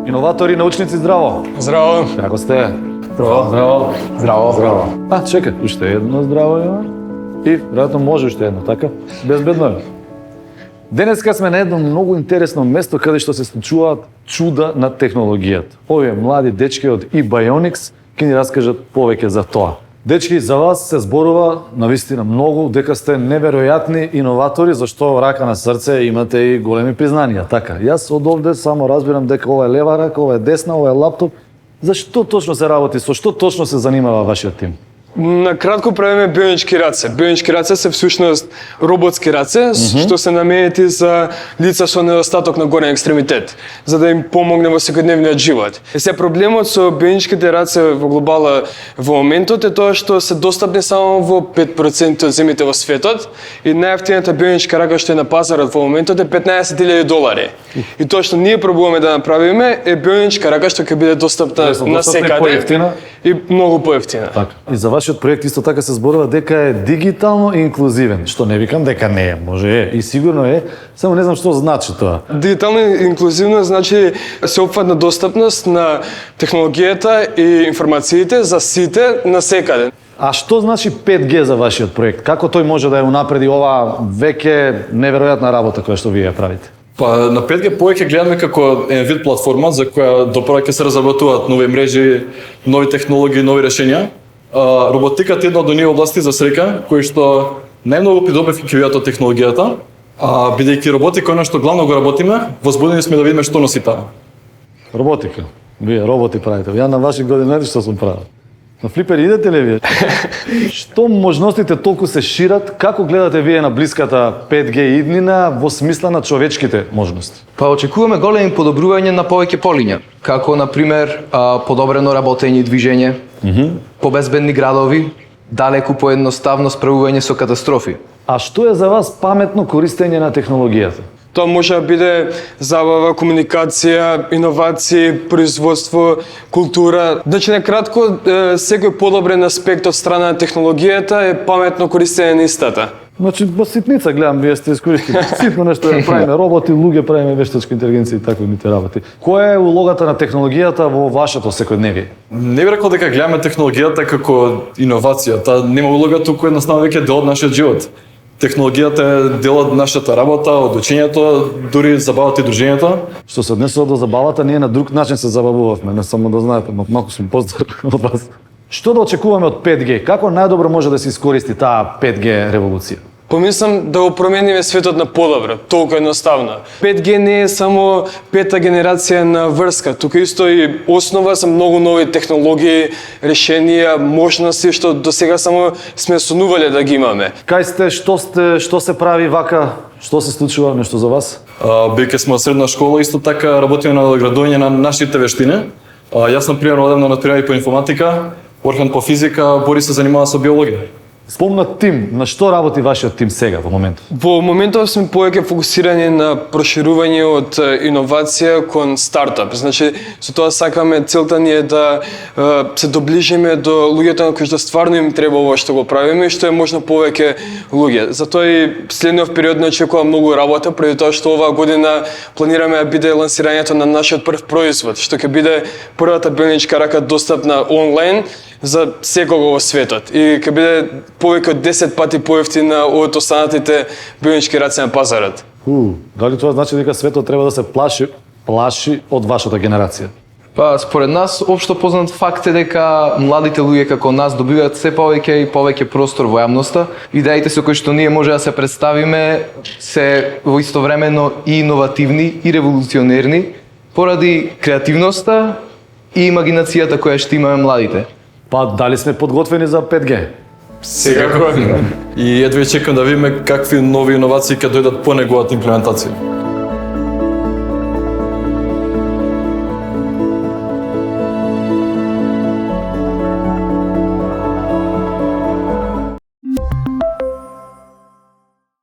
Иноватори, научници, здраво! Здраво! Како сте? Здраво! Здраво! Чекай, уште едно здраво има. И, веројатно може уште едно, така? Безбедно е. Денеска сме на едно многу интересно место каде што се случуваат чуда на технологијата. Овие млади дечки од eBionics ќе ни раскажат повеќе за тоа. Дечки, за вас се зборува навистина многу дека сте неверојатни иноватори, зашто рака на срце имате и големи признанија. Така, јас од овде само разбирам дека ова е лева рака, ова е десна, ова е лаптоп. Зашто точно се работи, со што точно се занимава вашиот тим? На кратко правиме бионички раце. Бионички раце се всушност роботски раце, што се наменети за лица со недостаток на горен екстремитет, за да им помогне во секојдневниот живот. И се проблемот со бионичките раце во глобала во моментот е тоа што се достапни само во 5% од земјите во светот и најевтината бионичка рака што е на пазарот во моментот е $15,000. И тоа што ние пробуваме да направиме е бионичка рака што ќе биде достапна на секаде и многу поевтина. Така. И за вашиот проект исто така се зборува дека е дигитално инклузивен, што не викам дека не е, може е и сигурно е, само не знам што значи тоа. Дигитално инклузивно значи сеопфатна достапност на технологијата и информациите за сите на секаде. А што значи 5G за вашиот проект? Како тој може да ја унапреди оваа веќе неверојатна работа која што вие ја правите? Па на 5G повеќе гледаме како еден вид платформа за која допрва ќе се разработуваат нови мрежи, нови технологии, нови решенија. Роботиката е една од оние области за среќа кои што најмногу придобив ќе видат од технологијата, бидејќи роботика оно што главно го работиме, возбудени сме да видиме што носи таа. Роботика. Вие роботи правите. Ја на ваши години знаете што сум правил. На флипери идете ли вие? Што можностите толку се шират, како гледате вие на блиската 5G иднина во смисла на човечките можности? Па очекуваме големи подобрување на повеќе полиња, како на пример подобрено работење и движење, побезбедни градови, далеку поедноставно справување со катастрофи. А што е за вас паметно користење на технологијата? Тоа може да биде забава, комуникација, иновации, производство, култура. Значи, на кратко, секој подобрен аспект од страна на технологијата е паметно користење на истата. Значи, во ситница гледам, вие сте искористили ситно нешто да правиме роботи, луѓе правиме вештачка интелигенција и таквите работи. Која е улогата на технологијата во вашето секојдневие? Не би рекол дека гледаме технологијата како иновација, таа нема улога туку, едноставно веќе дел од нашиот живот. Технологијата е дел од нашата работа, од учењето, дури забавата и дружењето. Што се однесува до забавата, ние на друг начин се забавувавме, не само да знаете, малку сум постар од вас. Што да очекуваме од 5G? Како најдобро може да се искористи таа 5G револуција? Помислам да го промениме светот на подобро, толку едноставно. 5G не е само пета генерација на врска, тука исто и основа за многу нови технологии, решенија, можности што до сега само сме сонувале да ги имаме. Кај сте, што се прави вака? Што се случува нешто за вас? Бидејќи сме од средна школа, исто така работиме на надградување на нашите вештини. Јас, например, одевно надпример и по информатика, Орхан по физика, Бори се занимава со биологија. Спомнат тим, на што работи вашиот тим сега во моментот? Во моментот сме повеќе фокусирани на проширување од иновација кон стартап. Значи, со тоа сакаме, целта ни е да се доближиме до луѓето на кои што стварно им треба ова што го правиме и што е можно повеќе луѓе. Затоа и следниот период не очекува многу работа, преди тоа што оваа година планираме да биде лансирањето на нашиот прв производ, што ќе биде првата бионичка рака достапна онлайн за секого во светот и ќе биде повеќе од 10 пати поевтина од останатите бионички раце на пазарот. Дали тоа значи дека светот треба да се плаши од вашата генерација? Па според нас општо познат факт е дека младите луѓе како нас добиваат се повеќе и повеќе простор во јавноста. Идеите со кои што ние може да се представиме се во истовремено и иновативни и револуционерни поради креативноста и имагинацијата која што имаме младите. Па дали сме подготвени за 5G? Секако. И едва чекам да видиме какви нови иновации ќе дојдат по неговата имплементација.